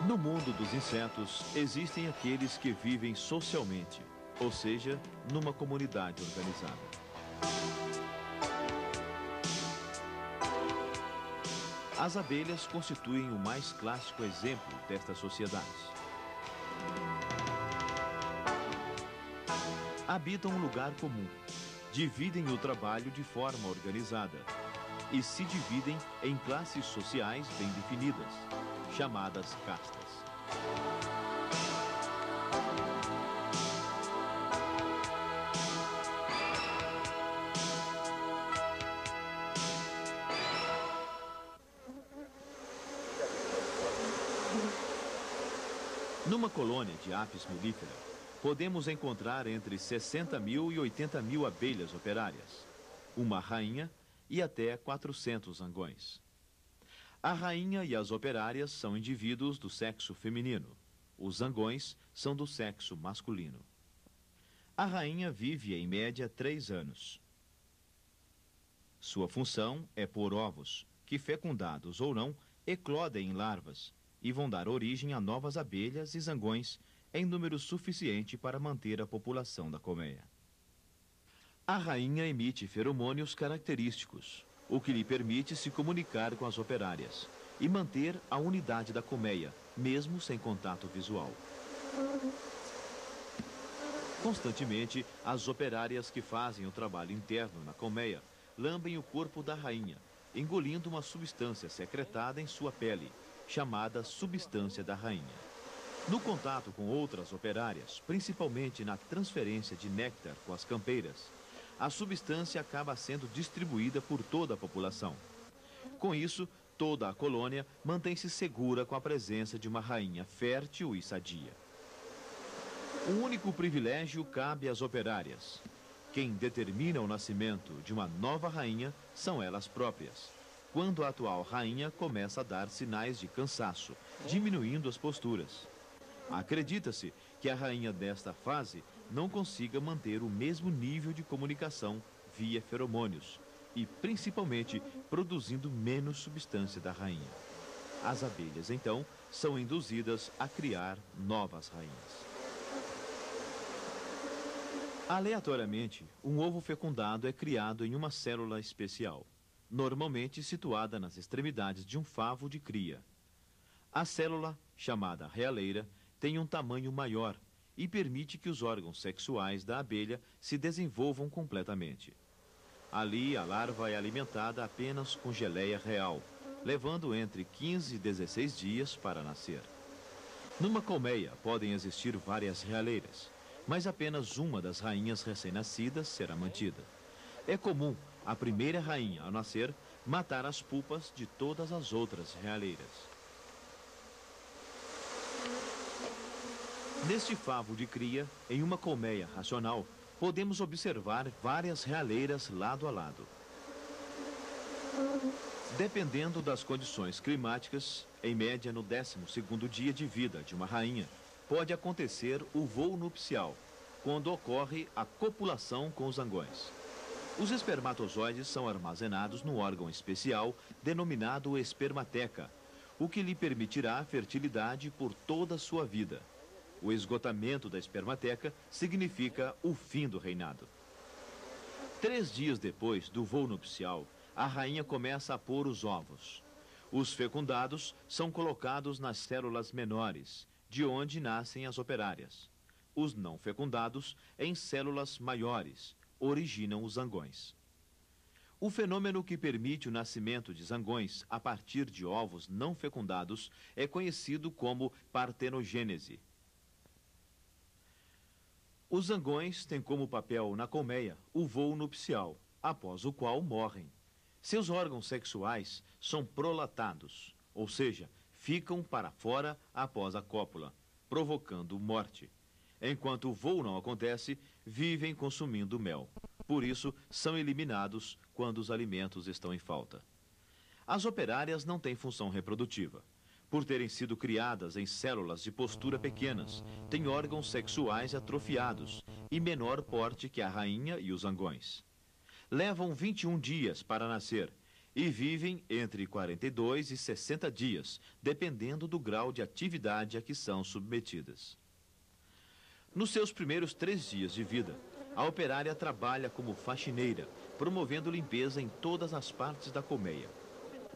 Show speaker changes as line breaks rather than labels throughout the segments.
No mundo dos insetos, existem aqueles que vivem socialmente, ou seja, numa comunidade organizada. As abelhas constituem o mais clássico exemplo destas sociedades. Habitam um lugar comum, dividem o trabalho de forma organizada e se dividem em classes sociais bem definidas, chamadas castas. Numa colônia de apis mellifera, podemos encontrar entre 60 mil e 80 mil abelhas operárias, uma rainha e até 400 zangões. A rainha e as operárias são indivíduos do sexo feminino. Os zangões são do sexo masculino. A rainha vive, em média, 3 anos. Sua função é pôr ovos, que, fecundados ou não, eclodem em larvas e vão dar origem a novas abelhas e zangões em número suficiente para manter a população da colmeia. A rainha emite feromônios característicos, o que lhe permite se comunicar com as operárias e manter a unidade da colmeia, mesmo sem contato visual. Constantemente, as operárias que fazem o trabalho interno na colmeia lambem o corpo da rainha, engolindo uma substância secretada em sua pele, chamada substância da rainha. No contato com outras operárias, principalmente na transferência de néctar com as campeiras, a substância acaba sendo distribuída por toda a população. Com isso, toda a colônia mantém-se segura com a presença de uma rainha fértil e sadia. O único privilégio cabe às operárias. Quem determina o nascimento de uma nova rainha são elas próprias, quando a atual rainha começa a dar sinais de cansaço, diminuindo as posturas. Acredita-se que a rainha desta fase não consiga manter o mesmo nível de comunicação via feromônios e, principalmente, produzindo menos substância da rainha. As abelhas, então, são induzidas a criar novas rainhas. Aleatoriamente, um ovo fecundado é criado em uma célula especial, normalmente situada nas extremidades de um favo de cria. A célula, chamada realeira, tem um tamanho maior e permite que os órgãos sexuais da abelha se desenvolvam completamente. Ali, a larva é alimentada apenas com geleia real, levando entre 15 e 16 dias para nascer. Numa colmeia podem existir várias realeiras, mas apenas uma das rainhas recém-nascidas será mantida. É comum a primeira rainha, ao nascer, matar as pupas de todas as outras realeiras. Neste favo de cria, em uma colmeia racional, podemos observar várias realeiras lado a lado. Dependendo das condições climáticas, em média no 12º dia de vida de uma rainha, pode acontecer o voo nupcial, quando ocorre a copulação com os zangões. Os espermatozoides são armazenados num órgão especial denominado espermateca, o que lhe permitirá a fertilidade por toda a sua vida. O esgotamento da espermateca significa o fim do reinado. 3 dias depois do voo nupcial, a rainha começa a pôr os ovos. Os fecundados são colocados nas células menores, de onde nascem as operárias. Os não fecundados, em células maiores, originam os zangões. O fenômeno que permite o nascimento de zangões a partir de ovos não fecundados é conhecido como partenogênese. Os zangões têm como papel na colmeia o voo nupcial, após o qual morrem. Seus órgãos sexuais são prolatados, ou seja, ficam para fora após a cópula, provocando morte. Enquanto o voo não acontece, vivem consumindo mel. Por isso, são eliminados quando os alimentos estão em falta. As operárias não têm função reprodutiva. Por terem sido criadas em células de postura pequenas, têm órgãos sexuais atrofiados e menor porte que a rainha e os zangões. Levam 21 dias para nascer e vivem entre 42 e 60 dias, dependendo do grau de atividade a que são submetidas. Nos seus primeiros 3 dias de vida, a operária trabalha como faxineira, promovendo limpeza em todas as partes da colmeia.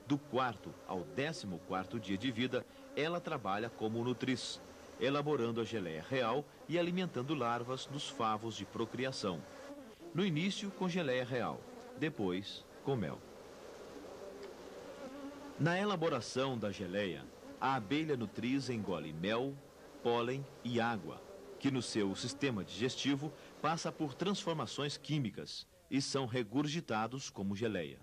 Do 4º ao 14º dia de vida, ela trabalha como nutriz, elaborando a geleia real e alimentando larvas dos favos de procriação. No início, com geleia real, depois, com mel. Na elaboração da geleia, a abelha nutriz engole mel, pólen e água, que no seu sistema digestivo passa por transformações químicas e são regurgitados como geleia.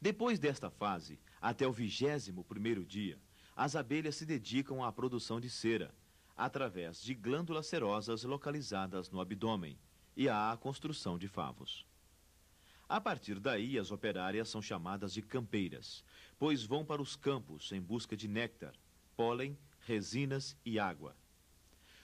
Depois desta fase, até o 21º dia, as abelhas se dedicam à produção de cera, através de glândulas cerosas localizadas no abdômen, e à construção de favos. A partir daí, as operárias são chamadas de campeiras, pois vão para os campos em busca de néctar, pólen, resinas e água.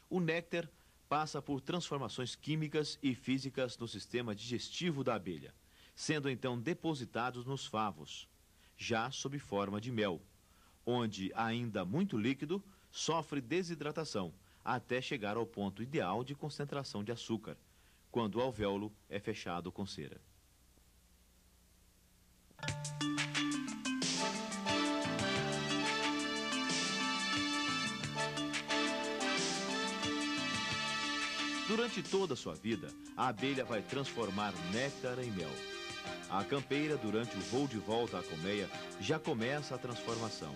O néctar passa por transformações químicas e físicas no sistema digestivo da abelha, sendo então depositados nos favos, já sob forma de mel, onde, ainda muito líquido, sofre desidratação, até chegar ao ponto ideal de concentração de açúcar, quando o alvéolo é fechado com cera. Durante toda a sua vida, a abelha vai transformar néctar em mel. A campeira, durante o voo de volta à colmeia, já começa a transformação.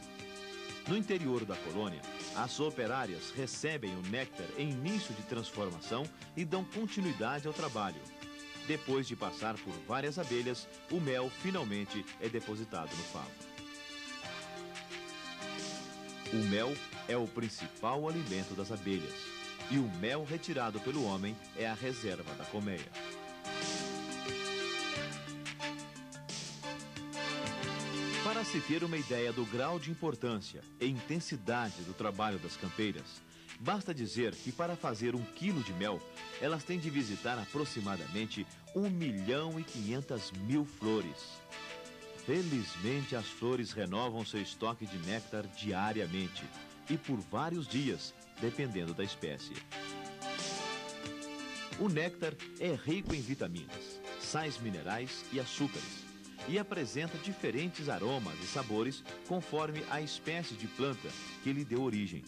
No interior da colônia, as operárias recebem o néctar em início de transformação e dão continuidade ao trabalho. Depois de passar por várias abelhas, o mel finalmente é depositado no favo. O mel é o principal alimento das abelhas, e o mel retirado pelo homem é a reserva da colmeia. Para se ter uma ideia do grau de importância e intensidade do trabalho das campeiras, basta dizer que para fazer 1 quilo de mel, elas têm de visitar aproximadamente 1.500.000 flores. Felizmente, as flores renovam seu estoque de néctar diariamente e por vários dias, dependendo da espécie. O néctar é rico em vitaminas, sais minerais e açúcares, e apresenta diferentes aromas e sabores conforme a espécie de planta que lhe deu origem.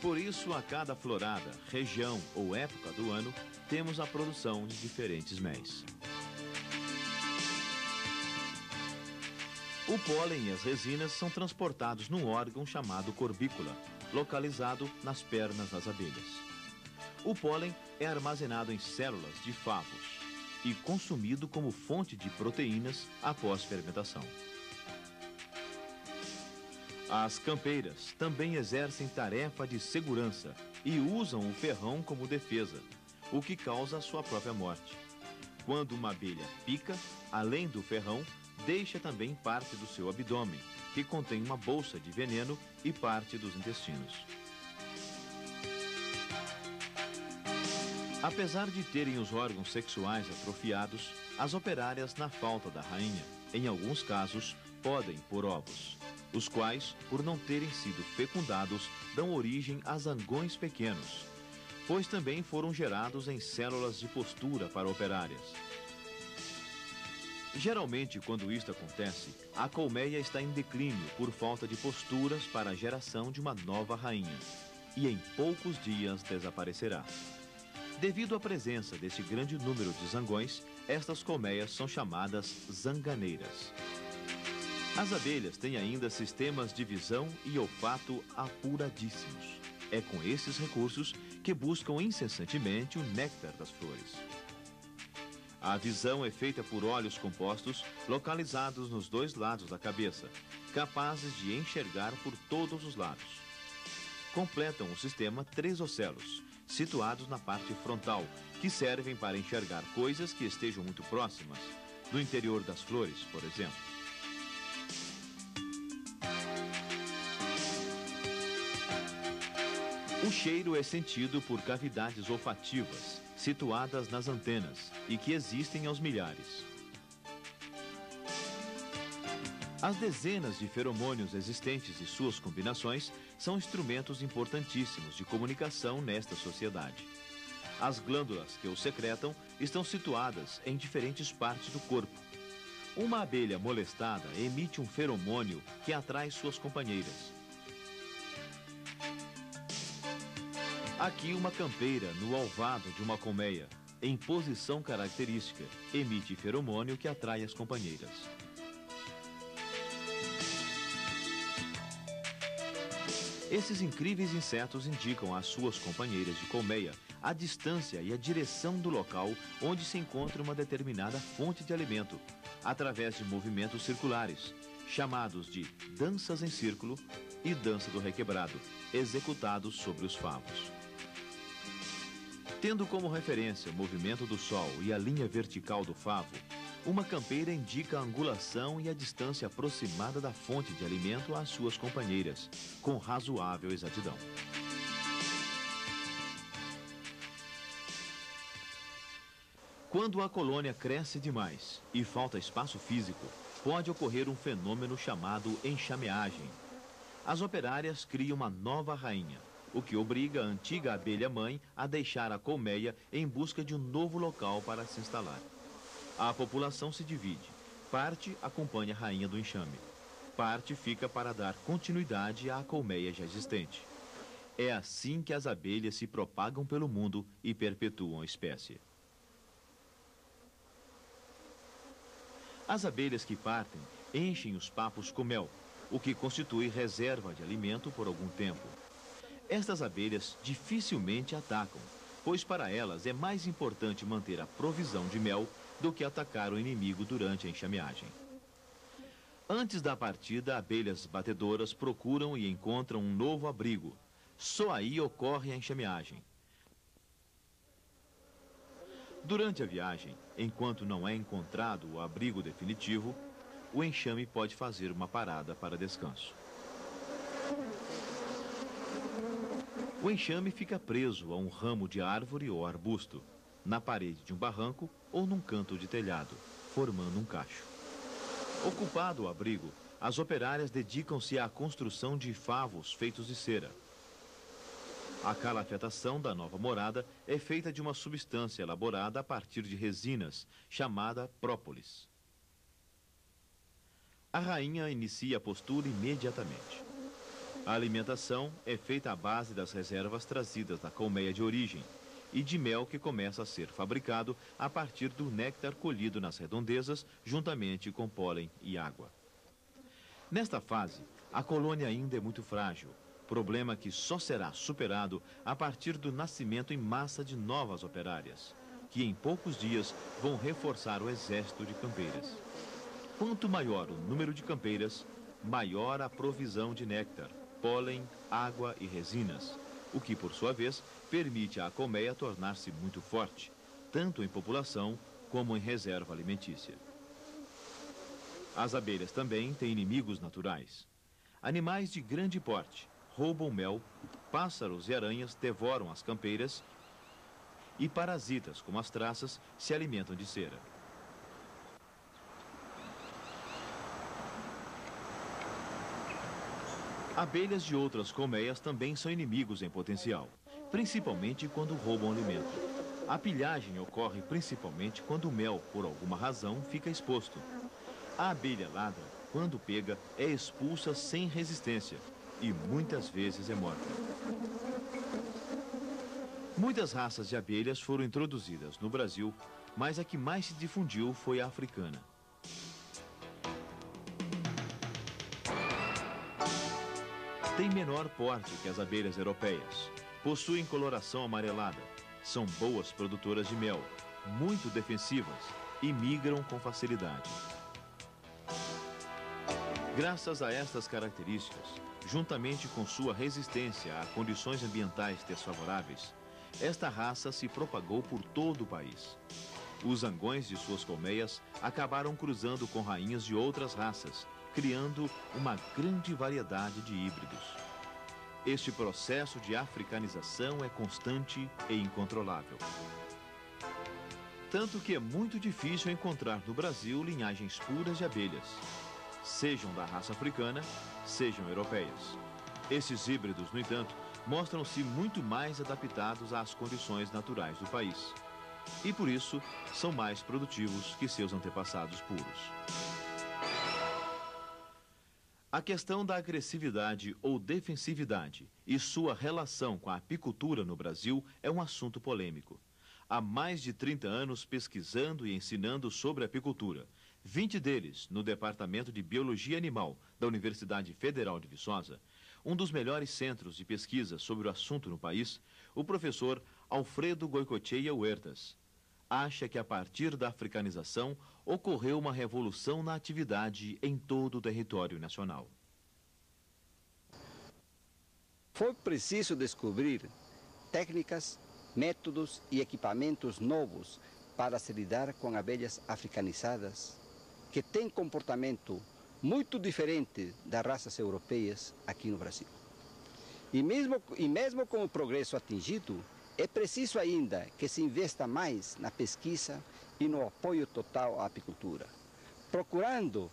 Por isso, a cada florada, região ou época do ano, temos a produção de diferentes méis. O pólen e as resinas são transportados num órgão chamado corbícula, localizado nas pernas das abelhas. O pólen é armazenado em células de favos e consumido como fonte de proteínas após fermentação. As campeiras também exercem tarefa de segurança e usam o ferrão como defesa, o que causa a sua própria morte. Quando uma abelha pica, além do ferrão, deixa também parte do seu abdômen, que contém uma bolsa de veneno e parte dos intestinos. Apesar de terem os órgãos sexuais atrofiados, as operárias, na falta da rainha, em alguns casos, podem pôr ovos, os quais, por não terem sido fecundados, dão origem a zangões pequenos, pois também foram gerados em células de postura para operárias. Geralmente, quando isto acontece, a colmeia está em declínio por falta de posturas para a geração de uma nova rainha, e em poucos dias desaparecerá. Devido à presença deste grande número de zangões, estas colmeias são chamadas zanganeiras. As abelhas têm ainda sistemas de visão e olfato apuradíssimos. É com esses recursos que buscam incessantemente o néctar das flores. A visão é feita por olhos compostos localizados nos 2 lados da cabeça, capazes de enxergar por todos os lados. Completam o sistema 3 ocelos, situados na parte frontal, que servem para enxergar coisas que estejam muito próximas, no interior das flores, por exemplo. O cheiro é sentido por cavidades olfativas, situadas nas antenas e que existem aos milhares. As dezenas de feromônios existentes e suas combinações são instrumentos importantíssimos de comunicação nesta sociedade. As glândulas que os secretam estão situadas em diferentes partes do corpo. Uma abelha molestada emite um feromônio que atrai suas companheiras. Aqui uma campeira no alvado de uma colmeia, em posição característica, emite feromônio que atrai as companheiras. Esses incríveis insetos indicam às suas companheiras de colmeia a distância e a direção do local onde se encontra uma determinada fonte de alimento, através de movimentos circulares, chamados de danças em círculo e dança do requebrado, executados sobre os favos. Tendo como referência o movimento do sol e a linha vertical do favo, uma campeira indica a angulação e a distância aproximada da fonte de alimento às suas companheiras, com razoável exatidão. Quando a colônia cresce demais e falta espaço físico, pode ocorrer um fenômeno chamado enxameagem. As operárias criam uma nova rainha, o que obriga a antiga abelha-mãe a deixar a colmeia em busca de um novo local para se instalar. A população se divide. Parte acompanha a rainha do enxame. Parte fica para dar continuidade à colmeia já existente. É assim que as abelhas se propagam pelo mundo e perpetuam a espécie. As abelhas que partem enchem os papos com mel, o que constitui reserva de alimento por algum tempo. Estas abelhas dificilmente atacam, pois para elas é mais importante manter a provisão de mel do que atacar o inimigo durante a enxameagem. Antes da partida, abelhas batedoras procuram e encontram um novo abrigo. Só aí ocorre a enxameagem. Durante a viagem, enquanto não é encontrado o abrigo definitivo, o enxame pode fazer uma parada para descanso. O enxame fica preso a um ramo de árvore ou arbusto, na parede de um barranco ou num canto de telhado, formando um cacho. Ocupado o abrigo, as operárias dedicam-se à construção de favos feitos de cera. A calafetação da nova morada é feita de uma substância elaborada a partir de resinas, chamada própolis. A rainha inicia a postura imediatamente. A alimentação é feita à base das reservas trazidas da colmeia de origem e de mel que começa a ser fabricado a partir do néctar colhido nas redondezas, juntamente com pólen e água. Nesta fase, a colônia ainda é muito frágil, problema que só será superado a partir do nascimento em massa de novas operárias, que em poucos dias vão reforçar o exército de campeiras. Quanto maior o número de campeiras, maior a provisão de néctar, pólen, água e resinas, o que, por sua vez, permite à colmeia tornar-se muito forte, tanto em população como em reserva alimentícia. As abelhas também têm inimigos naturais. Animais de grande porte roubam mel, pássaros e aranhas devoram as campeiras e parasitas, como as traças, se alimentam de cera. Abelhas de outras colmeias também são inimigos em potencial, principalmente quando roubam alimento. A pilhagem ocorre principalmente quando o mel, por alguma razão, fica exposto. A abelha ladra, quando pega, é expulsa sem resistência e muitas vezes é morta. Muitas raças de abelhas foram introduzidas no Brasil, mas a que mais se difundiu foi a africana. Tem menor porte que as abelhas europeias, possuem coloração amarelada, são boas produtoras de mel, muito defensivas e migram com facilidade. Graças a estas características, juntamente com sua resistência a condições ambientais desfavoráveis, esta raça se propagou por todo o país. Os zangões de suas colmeias acabaram cruzando com rainhas de outras raças, criando uma grande variedade de híbridos. Este processo de africanização é constante e incontrolável. Tanto que é muito difícil encontrar no Brasil linhagens puras de abelhas. sejam da raça africana, sejam europeias. Esses híbridos, no entanto, mostram-se muito mais adaptados às condições naturais do país. E por isso, são mais produtivos que seus antepassados puros. A questão da agressividade ou defensividade e sua relação com a apicultura no Brasil é um assunto polêmico. Há mais de 30 anos pesquisando e ensinando sobre apicultura, 20 deles no Departamento de Biologia Animal da Universidade Federal de Viçosa, um dos melhores centros de pesquisa sobre o assunto no país, o professor Alfredo Goicoechea Huertas acha que a partir da africanização ocorreu uma revolução na atividade em todo o território nacional.
Foi preciso descobrir técnicas, métodos e equipamentos novos para se lidar com abelhas africanizadas, que têm comportamento muito diferente das raças europeias aqui no Brasil. E mesmo com o progresso atingido, é preciso ainda que se investa mais na pesquisa e no apoio total à apicultura, procurando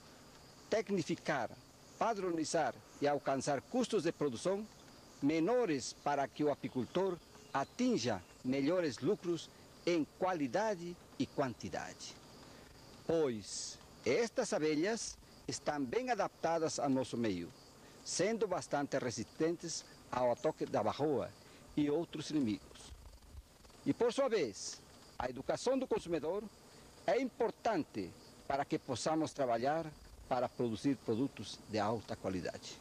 tecnificar, padronizar e alcançar custos de produção menores para que o apicultor atinja melhores lucros em qualidade e quantidade. Pois estas abelhas estão bem adaptadas ao nosso meio, sendo bastante resistentes ao ataque da varroa e outros inimigos. E por sua vez, a educação do consumidor é importante para que possamos trabalhar para produzir produtos de alta qualidade.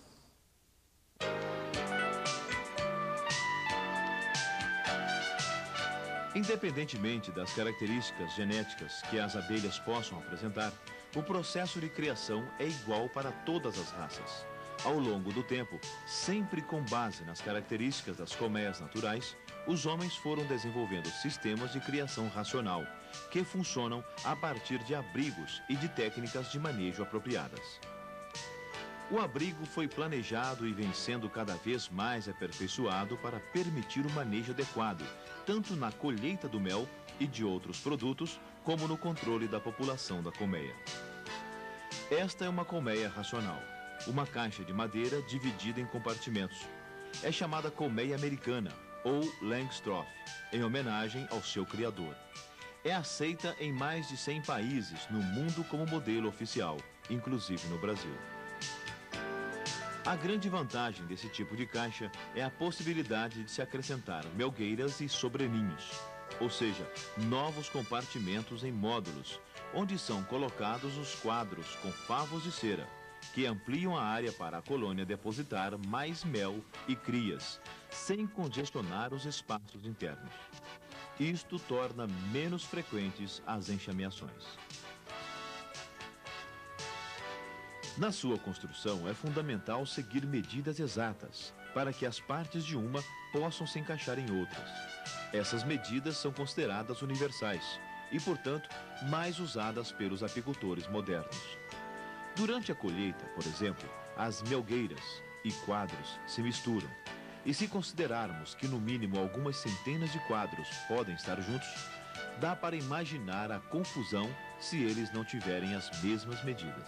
Independentemente das características genéticas que as abelhas possam apresentar, o processo de criação é igual para todas as raças. Ao longo do tempo, sempre com base nas características das colmeias naturais, os homens foram desenvolvendo sistemas de criação racional, que funcionam a partir de abrigos e de técnicas de manejo apropriadas. O abrigo foi planejado e vem sendo cada vez mais aperfeiçoado para permitir o manejo adequado, tanto na colheita do mel e de outros produtos, como no controle da população da colmeia. Esta é uma colmeia racional, uma caixa de madeira dividida em compartimentos. É chamada colmeia americana, ou Langstroth, em homenagem ao seu criador. É aceita em mais de 100 países no mundo como modelo oficial, inclusive no Brasil. A grande vantagem desse tipo de caixa é a possibilidade de se acrescentar melgueiras e sobreninhos, ou seja, novos compartimentos em módulos, onde são colocados os quadros com favos de cera, que ampliam a área para a colônia depositar mais mel e crias, sem congestionar os espaços internos. Isto torna menos frequentes as enxameações. Na sua construção, é fundamental seguir medidas exatas, para que as partes de uma possam se encaixar em outras. Essas medidas são consideradas universais e, portanto, mais usadas pelos apicultores modernos. Durante a colheita, por exemplo, as melgueiras e quadros se misturam. E se considerarmos que no mínimo algumas centenas de quadros podem estar juntos, dá para imaginar a confusão se eles não tiverem as mesmas medidas.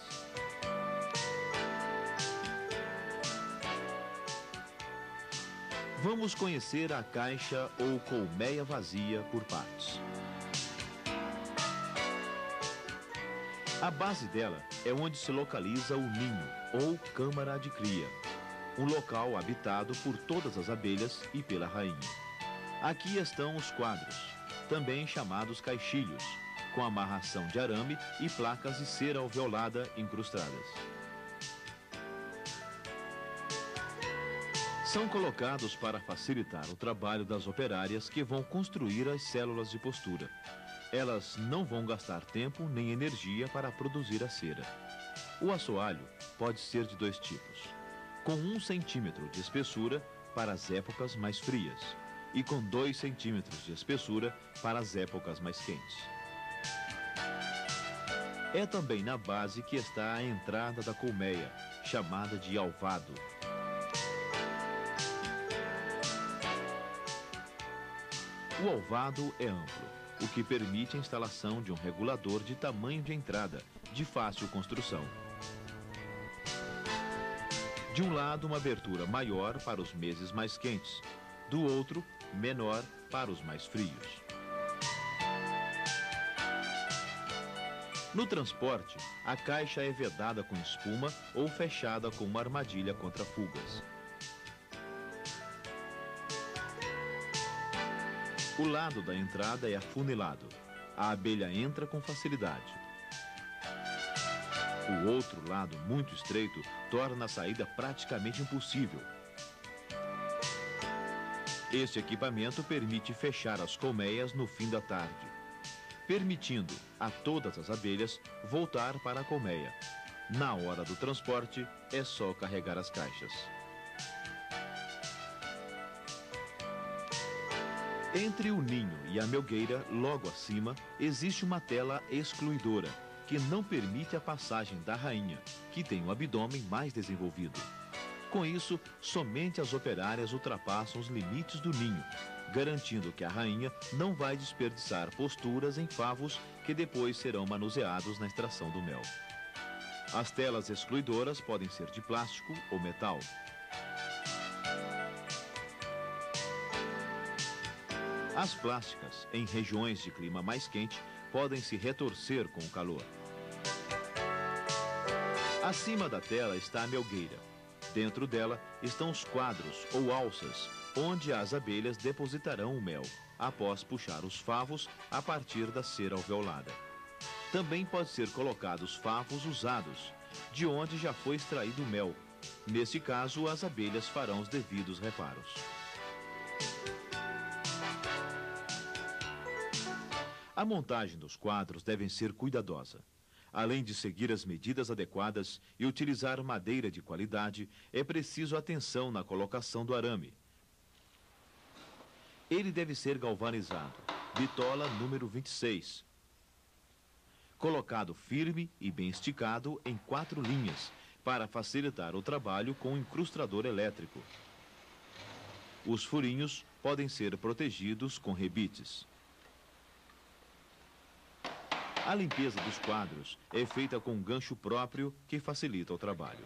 Vamos conhecer a caixa ou colmeia vazia por partes. A base dela é onde se localiza o ninho ou câmara de cria, um local habitado por todas as abelhas e pela rainha. Aqui estão os quadros, também chamados caixilhos, com amarração de arame e placas de cera alveolada incrustadas. São colocados para facilitar o trabalho das operárias que vão construir as células de postura. Elas não vão gastar tempo nem energia para produzir a cera. O assoalho pode ser de dois tipos, com 1 centímetro de espessura para as épocas mais frias e com 2 centímetros de espessura para as épocas mais quentes. É também na base que está a entrada da colmeia, chamada de alvado. O alvado é amplo, o que permite a instalação de um regulador de tamanho de entrada, de fácil construção. De um lado, uma abertura maior para os meses mais quentes, do outro, menor para os mais frios. No transporte, a caixa é vedada com espuma ou fechada com uma armadilha contra fugas. O lado da entrada é afunilado. A abelha entra com facilidade. O outro lado, muito estreito, torna a saída praticamente impossível. Este equipamento permite fechar as colmeias no fim da tarde, permitindo a todas as abelhas voltar para a colmeia. Na hora do transporte, é só carregar as caixas. Entre o ninho e a melgueira, logo acima, existe uma tela excluidora, que não permite a passagem da rainha, que tem um abdômen mais desenvolvido. Com isso, somente as operárias ultrapassam os limites do ninho, garantindo que a rainha não vai desperdiçar posturas em favos que depois serão manuseados na extração do mel. As telas excluidoras podem ser de plástico ou metal. As plásticas, em regiões de clima mais quente, podem se retorcer com o calor. Acima da tela está a melgueira. Dentro dela estão os quadros ou alças, onde as abelhas depositarão o mel, após puxar os favos a partir da cera alveolada. Também pode ser colocados favos usados, de onde já foi extraído o mel. Neste caso, as abelhas farão os devidos reparos. A montagem dos quadros deve ser cuidadosa. Além de seguir as medidas adequadas e utilizar madeira de qualidade, é preciso atenção na colocação do arame. Ele deve ser galvanizado, bitola número 26. Colocado firme e bem esticado em 4 linhas, para facilitar o trabalho com o incrustador elétrico. Os furinhos podem ser protegidos com rebites. A limpeza dos quadros é feita com um gancho próprio que facilita o trabalho.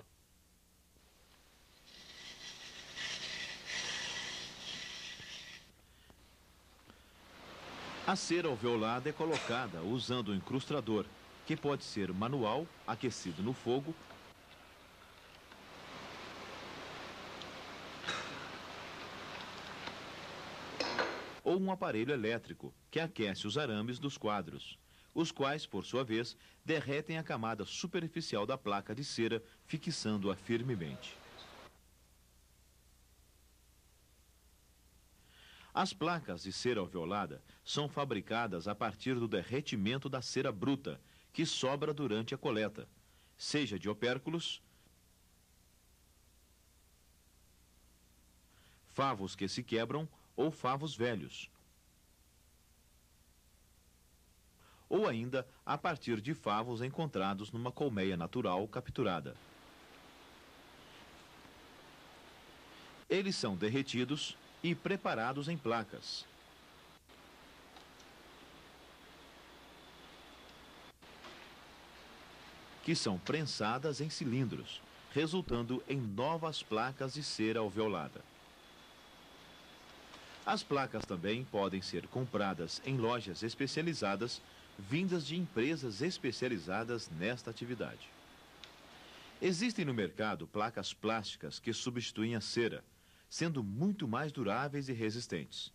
A cera alveolada é colocada usando um incrustador, que pode ser manual, aquecido no fogo, ou um aparelho elétrico, que aquece os arames dos quadros, os quais, por sua vez, derretem a camada superficial da placa de cera, fixando-a firmemente. As placas de cera alveolada são fabricadas a partir do derretimento da cera bruta, que sobra durante a coleta, seja de opérculos, favos que se quebram ou favos velhos, ou ainda a partir de favos encontrados numa colmeia natural capturada. Eles são derretidos e preparados em placas. Que são prensadas em cilindros, resultando em novas placas de cera alveolada. As placas também podem ser compradas em lojas especializadas, vindas de empresas especializadas nesta atividade. Existem no mercado placas plásticas que substituem a cera, sendo muito mais duráveis e resistentes.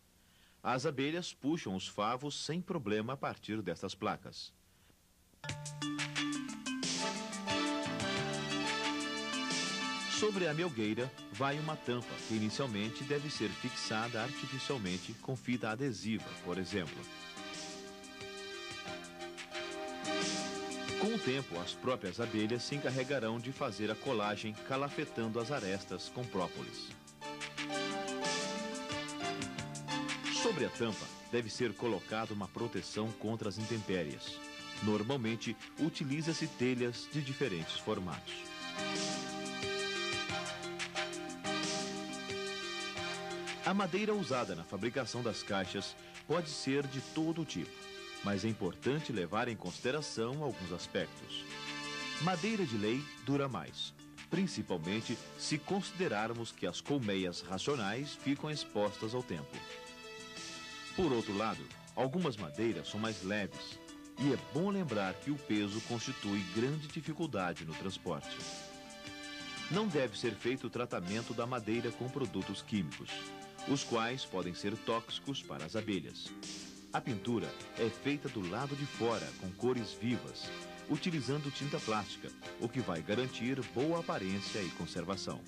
As abelhas puxam os favos sem problema a partir destas placas. Sobre a melgueira vai uma tampa que inicialmente deve ser fixada artificialmente com fita adesiva, por exemplo. Com o tempo, as próprias abelhas se encarregarão de fazer a colagem calafetando as arestas com própolis. Sobre a tampa, deve ser colocada uma proteção contra as intempéries. Normalmente, utiliza-se telhas de diferentes formatos. A madeira usada na fabricação das caixas pode ser de todo tipo, mas é importante levar em consideração alguns aspectos. Madeira de lei dura mais. principalmente se considerarmos que as colmeias racionais ficam expostas ao tempo. Por outro lado, algumas madeiras são mais leves, e é bom lembrar que o peso constitui grande dificuldade no transporte. Não deve ser feito o tratamento da madeira com produtos químicos, os quais podem ser tóxicos para as abelhas. A pintura é feita do lado de fora, com cores vivas, utilizando tinta plástica, o que vai garantir boa aparência e conservação.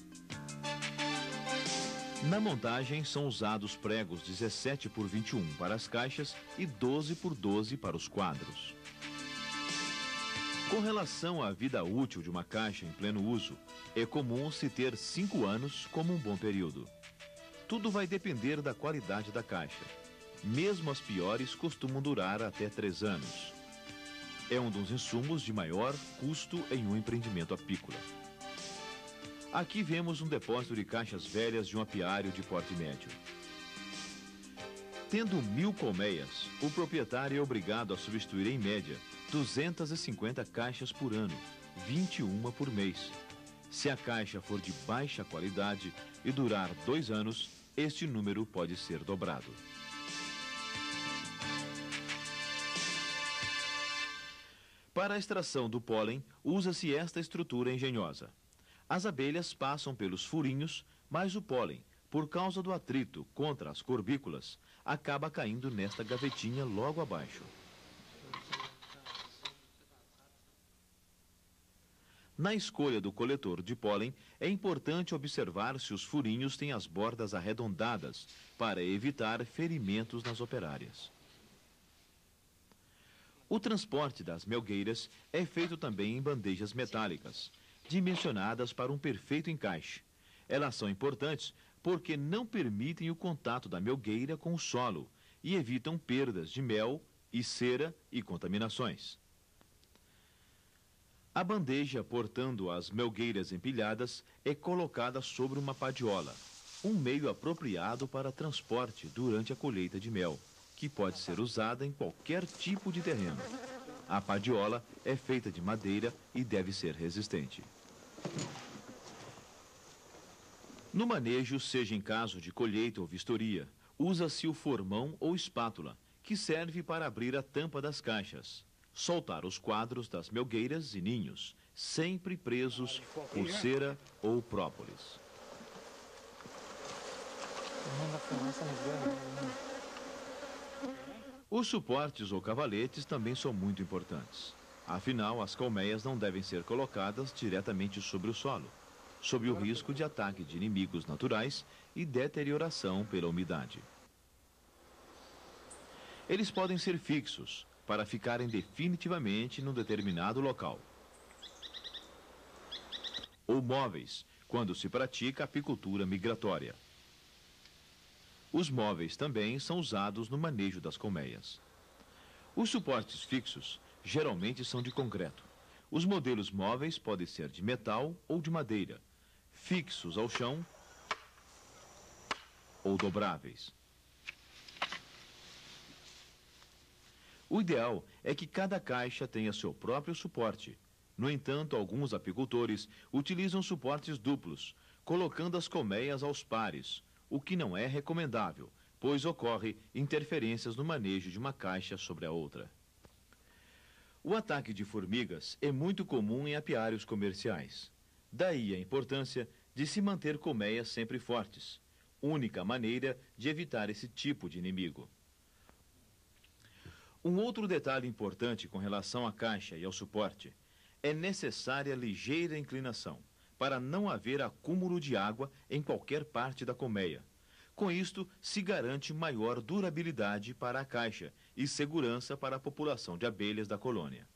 Na montagem são usados pregos 17 por 21 para as caixas e 12 por 12 para os quadros. Com relação à vida útil de uma caixa em pleno uso, é comum se ter 5 anos como um bom período. Tudo vai depender da qualidade da caixa. Mesmo as piores costumam durar até 3 anos. É um dos insumos de maior custo em um empreendimento apícola. Aqui vemos um depósito de caixas velhas de um apiário de porte médio. Tendo 1000 colmeias, o proprietário é obrigado a substituir em média 250 caixas por ano, 21 por mês. Se a caixa for de baixa qualidade e durar 2 anos, este número pode ser dobrado. Para a extração do pólen, usa-se esta estrutura engenhosa. As abelhas passam pelos furinhos, mas o pólen, por causa do atrito contra as corbículas, acaba caindo nesta gavetinha logo abaixo. Na escolha do coletor de pólen, é importante observar se os furinhos têm as bordas arredondadas, para evitar ferimentos nas operárias. O transporte das melgueiras é feito também em bandejas metálicas, dimensionadas para um perfeito encaixe. Elas são importantes porque não permitem o contato da melgueira com o solo e evitam perdas de mel e cera e contaminações. A bandeja portando as melgueiras empilhadas é colocada sobre uma padiola, um meio apropriado para transporte durante a colheita de mel, que pode ser usada em qualquer tipo de terreno. A padiola é feita de madeira e deve ser resistente. No manejo, seja em caso de colheita ou vistoria, usa-se o formão ou espátula, que serve para abrir a tampa das caixas, soltar os quadros das melgueiras e ninhos, sempre presos por cera ou própolis. Os suportes ou cavaletes também são muito importantes. Afinal, as colmeias não devem ser colocadas diretamente sobre o solo, sob o risco de ataque de inimigos naturais e deterioração pela umidade. Eles podem ser fixos, para ficarem definitivamente num determinado local, ou móveis, quando se pratica apicultura migratória. Os móveis também são usados no manejo das colmeias. Os suportes fixos geralmente são de concreto. Os modelos móveis podem ser de metal ou de madeira, fixos ao chão ou dobráveis. O ideal é que cada caixa tenha seu próprio suporte. No entanto, alguns apicultores utilizam suportes duplos, colocando as colmeias aos pares, o que não é recomendável, pois ocorre interferências no manejo de uma caixa sobre a outra. O ataque de formigas é muito comum em apiários comerciais. Daí a importância de se manter colmeias sempre fortes, única maneira de evitar esse tipo de inimigo. Um outro detalhe importante com relação à caixa e ao suporte: é necessária ligeira inclinação, para não haver acúmulo de água em qualquer parte da colmeia. Com isto, se garante maior durabilidade para a caixa e segurança para a população de abelhas da colônia.